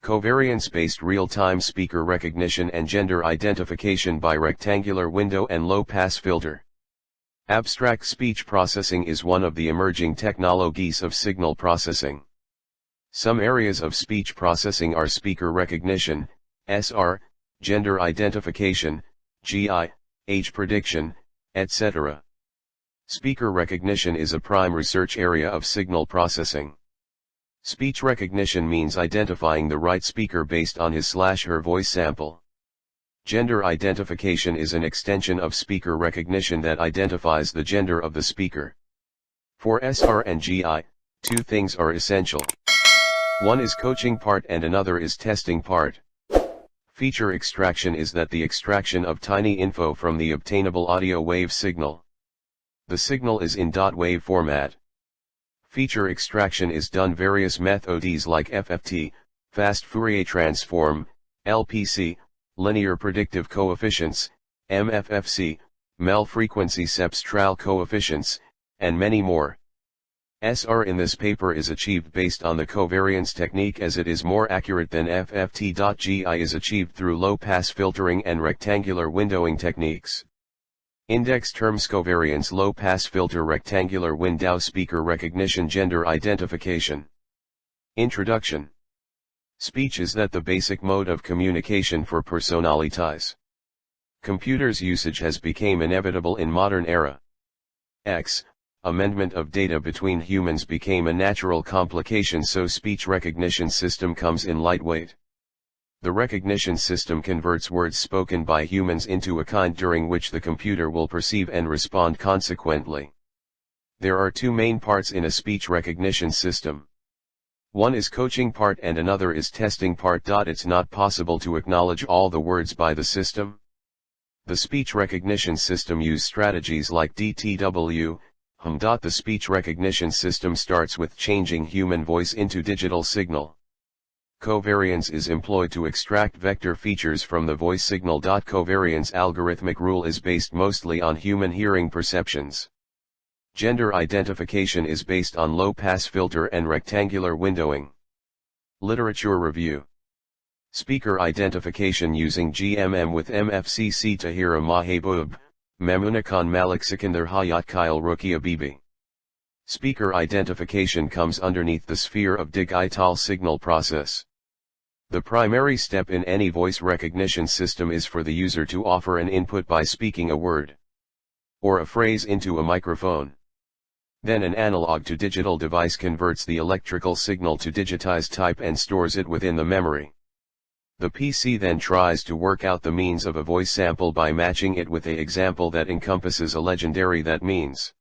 Covariance-based real-time speaker recognition and gender identification by rectangular window and low-pass filter. Abstract speech processing is one of the emerging technologies of signal processing. Some areas of speech processing are speaker recognition, SR, gender identification, GI, age prediction, etc. Speaker recognition is a prime research area of signal processing. Speech recognition means identifying the right speaker based on his/her voice sample. Gender identification is an extension of speaker recognition that identifies the gender of the speaker. For SR and GI, two things are essential. One is coaching part and another is testing part. Feature extraction is the extraction of tiny info from the obtainable audio wave signal. The signal is in dot wave format. Feature extraction is done various methods like FFT, fast Fourier Transform, LPC, linear predictive coefficients, MFFC, Mel Frequency Cepstral Coefficients, and many more. SR in this paper is achieved based on the covariance technique as it is more accurate than FFT.GI is achieved through low-pass filtering and rectangular windowing techniques. Index terms covariance low-pass filter rectangular window speaker recognition gender identification. Introduction. Speech is the basic mode of communication for personalities. Computers' usage has become inevitable in modern era. Amendment of data between humans became a natural complication, so speech recognition system comes in lightweight. The recognition system converts words spoken by humans into a kind during which the computer will perceive and respond consequently. There are two main parts in a speech recognition system. One is coaching part and another is testing part. It's not possible to acknowledge all the words by the system. The speech recognition system use strategies like DTW, The speech recognition system starts with changing human voice into digital signal. Covariance is employed to extract vector features from the voice signal. Covariance algorithmic rule is based mostly on human hearing perceptions. Gender identification is based on low-pass filter and rectangular windowing. Literature review. Speaker identification using GMM with MFFC Tahira Mahabub, Mamunakan Malik Sikandar Hayat Kyle Rukia Bibi. Speaker identification comes underneath the sphere of digital signal process. The primary step in any voice recognition system is for the user to offer an input by speaking a word or a phrase into a microphone. Then an analog to digital device converts the electrical signal to digitized type and stores it within the memory. The PC then tries to work out the means of a voice sample by matching it with an example that encompasses a legendary that means.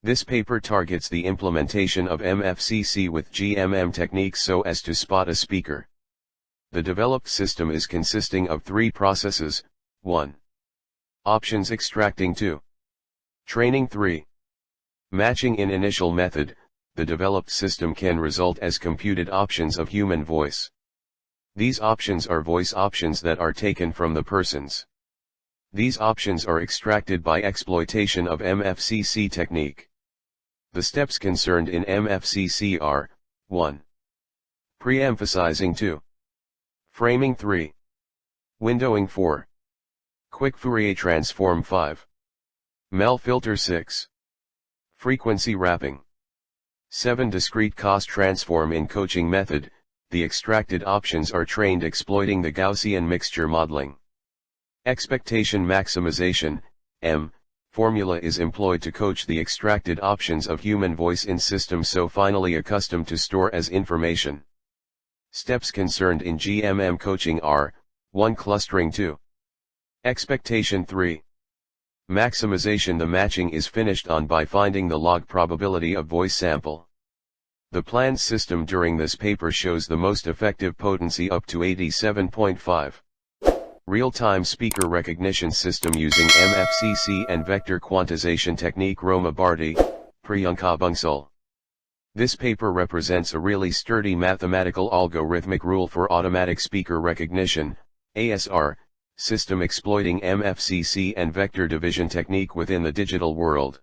This paper targets the implementation of MFFC with GMM techniques so as to spot a speaker. The developed system is consisting of three processes: 1. Options extracting. 2. Training. 3. Matching. In initial method, the developed system can result as computed options of human voice. These options are voice options that are taken from the persons. These options are extracted by exploitation of MFFC technique. The steps concerned in MFFC are: 1. Pre-emphasizing. 2. Framing. 3. Windowing. 4. Quick Fourier Transform. 5. Mel filter. 6. Frequency wrapping. 7. Discrete cost transform. In coaching method, the extracted options are trained exploiting the Gaussian mixture modeling. Expectation maximization, M, formula is employed to coach the extracted options of human voice in system so finally accustomed to store as information. Steps concerned in GMM coaching are: 1. Clustering. 2. Expectation. 3. Maximization. The matching is finished on by finding the log probability of voice sample. The planned system during this paper shows the most effective potency up to 87.5. Real-time speaker recognition system using MFFC and vector quantization technique. Roma Bharti, Priyanka Bansal. This paper represents a really sturdy mathematical algorithmic rule for automatic speaker recognition, ASR, system exploiting MFFC and vector division technique within the digital world.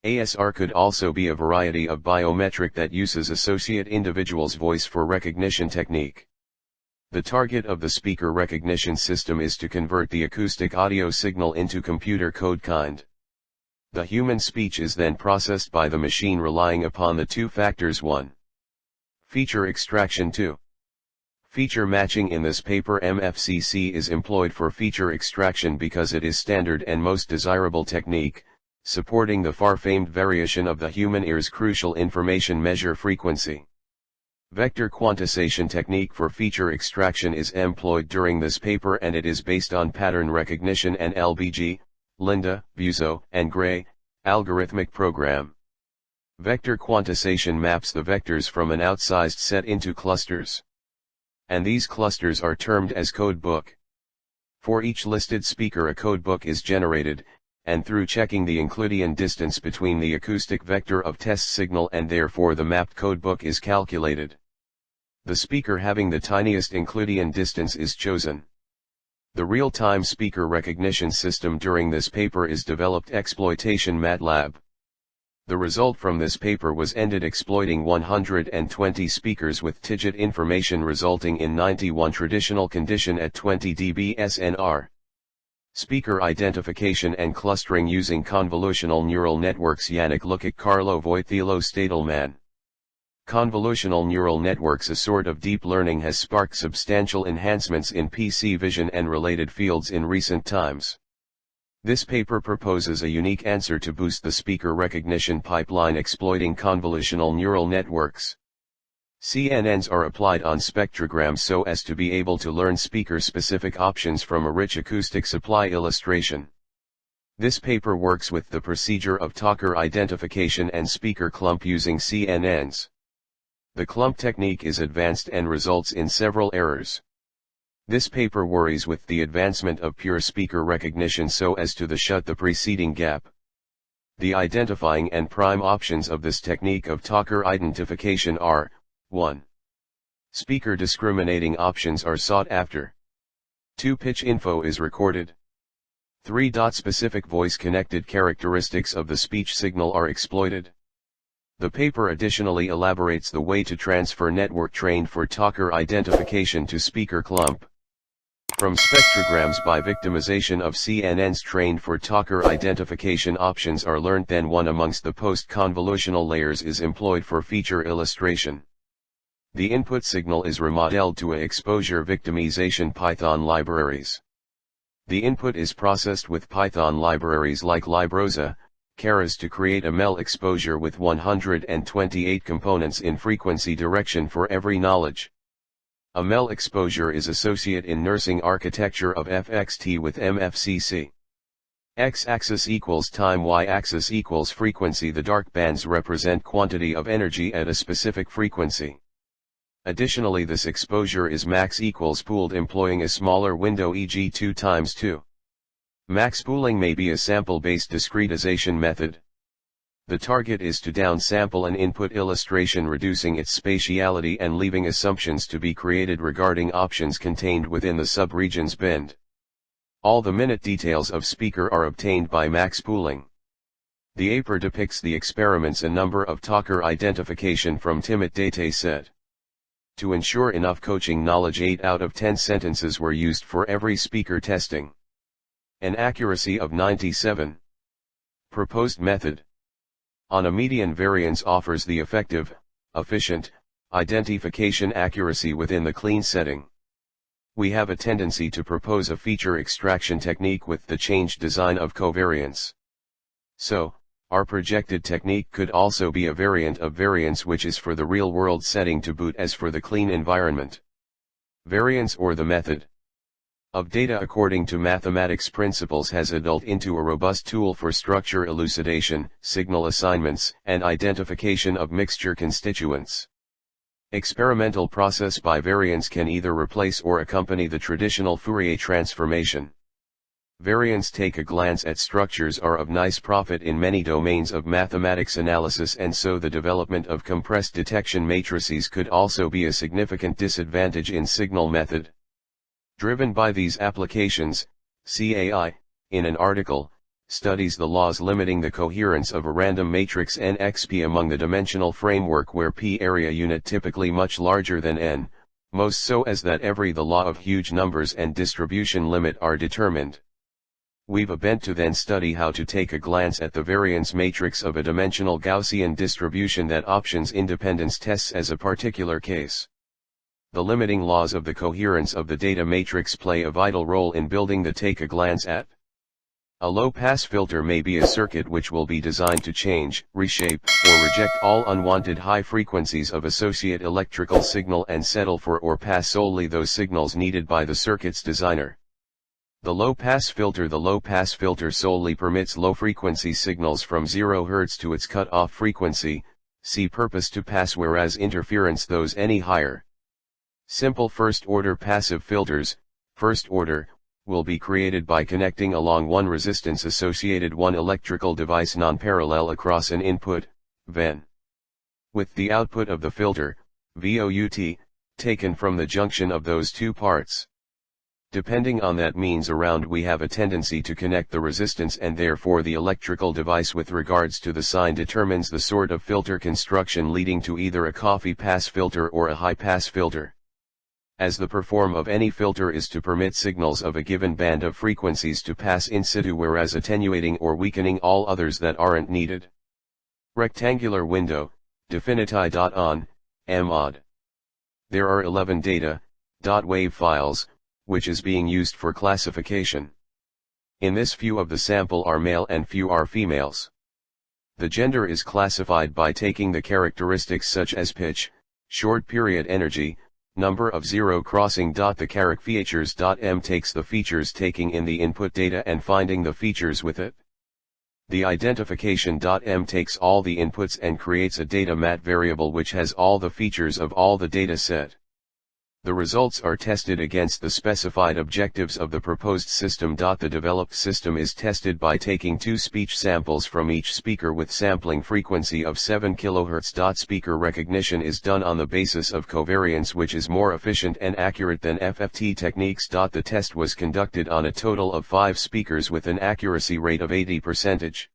ASR could also be a variety of biometric that uses associate individual's voice for recognition technique. The target of the speaker recognition system is to convert the acoustic audio signal into computer code kind. The human speech is then processed by the machine relying upon the two factors: 1. Feature extraction, 2. Feature matching. In this paper, MFFC is employed for feature extraction because it is standard and most desirable technique, supporting the far-famed variation of the human ear's crucial information measure frequency. Vector quantization technique for feature extraction is employed during this paper, and it is based on pattern recognition and LBG, Linda, Buzo, and Gray, algorithmic program. Vector quantization maps the vectors from an outsized set into clusters. And these clusters are termed as codebook. For each listed speaker, a codebook is generated, and through checking the Euclidean distance between the acoustic vector of test signal and therefore the mapped codebook is calculated. The speaker having the tiniest Euclidean distance is chosen. The real-time speaker recognition system during this paper is developed exploitation MATLAB. The result from this paper was ended exploiting 120 speakers with TIGIT information, resulting in 91 traditional condition at 20 dB SNR. Speaker identification and clustering using convolutional neural networks. Yannick Lukic, Carlo Voitilo, Stadelman. Convolutional neural networks, a sort of deep learning, has sparked substantial enhancements in PC vision and related fields in recent times. This paper proposes a unique answer to boost the speaker recognition pipeline exploiting convolutional neural networks. CNNs are applied on spectrograms so as to be able to learn speaker-specific options from a rich acoustic supply illustration. This paper works with the procedure of talker identification and speaker clump using CNNs. The clump technique is advanced and results in several errors. This paper worries with the advancement of pure speaker recognition so as to shut the preceding gap. The identifying and prime options of this technique of talker identification are: 1. Speaker discriminating options are sought after. 2. Pitch info is recorded. 3. Specific voice-connected characteristics of the speech signal are exploited. The paper additionally elaborates the way to transfer network trained for talker identification to speaker clump. From spectrograms by victimization of CNNs trained for talker identification options are learned, then one amongst the post-convolutional layers is employed for feature illustration. The input signal is remodeled to a exposure victimization Python libraries. The input is processed with Python libraries like Librosa, Keras to create a Mel exposure with 128 components in frequency direction for every knowledge. A Mel exposure is associate in nursing architecture of FXT with MFFC. X-axis equals time, y-axis equals frequency. The dark bands represent quantity of energy at a specific frequency. Additionally, this exposure is max equals pooled, employing a smaller window, e.g. 2 times 2. Max pooling may be a sample-based discretization method. The target is to downsample an input illustration, reducing its spatiality and leaving assumptions to be created regarding options contained within the subregions band. All the minute details of speaker are obtained by max pooling. The paper depicts the experiments a number of talker identification from Timit data set. To ensure enough coaching knowledge, 8 out of 10 sentences were used for every speaker testing. An accuracy of 97. Proposed method on a median variance offers the effective, efficient, identification accuracy within the clean setting. We have a tendency to propose a feature extraction technique with the changed design of covariance. So, our projected technique could also be a variant of variance which is for the real-world setting to boot as for the clean environment. Variance, or the method of data according to mathematics principles, has evolved into a robust tool for structure elucidation, signal assignments, and identification of mixture constituents. Experimental process by variance can either replace or accompany the traditional Fourier transformation. Variants take a glance at structures are of nice profit in many domains of mathematics analysis, and so the development of compressed detection matrices could also be a significant disadvantage in signal method. Driven by these applications, CAI, in an article, studies the laws limiting the coherence of a random matrix NXP among the dimensional framework where P area unit typically much larger than N, most so as that the law of huge numbers and distribution limit are determined. We've a bent to then study how to take a glance at the variance matrix of a dimensional Gaussian distribution that options independence tests as a particular case. The limiting laws of the coherence of the data matrix play a vital role in building the take a glance at. A low-pass filter may be a circuit which will be designed to change, reshape, or reject all unwanted high frequencies of associate electrical signal and settle for or pass solely those signals needed by the circuit's designer. The low-pass filter solely permits low-frequency signals from 0 Hz to its cut-off frequency, see purpose to pass, whereas interference those any higher. Simple first-order passive filters, first order, will be created by connecting along one resistance-associated one electrical device non-parallel across an input, VEN, with the output of the filter, VOUT, taken from the junction of those two parts. Depending on that means around, we have a tendency to connect the resistance and therefore the electrical device with regards to the sign determines the sort of filter construction leading to either a coffee pass filter or a high pass filter. As the perform of any filter is to permit signals of a given band of frequencies to pass in situ, whereas attenuating or weakening all others that aren't needed. Rectangular window, definiti.on, mod. There are 11 data.wave files, which is being used for classification. In this, few of the sample are male and few are females. The gender is classified by taking the characteristics such as pitch, short period energy, number of zero crossing. The charac features.m takes the features taking in the input data and finding the features with it. The identification.m takes all the inputs and creates a data mat variable which has all the features of all the data set. The results are tested against the specified objectives of the proposed system. The developed system is tested by taking 2 speech samples from each speaker with sampling frequency of 7 kHz. Speaker recognition is done on the basis of covariance, which is more efficient and accurate than FFT techniques. The test was conducted on a total of 5 speakers with an accuracy rate of 80%.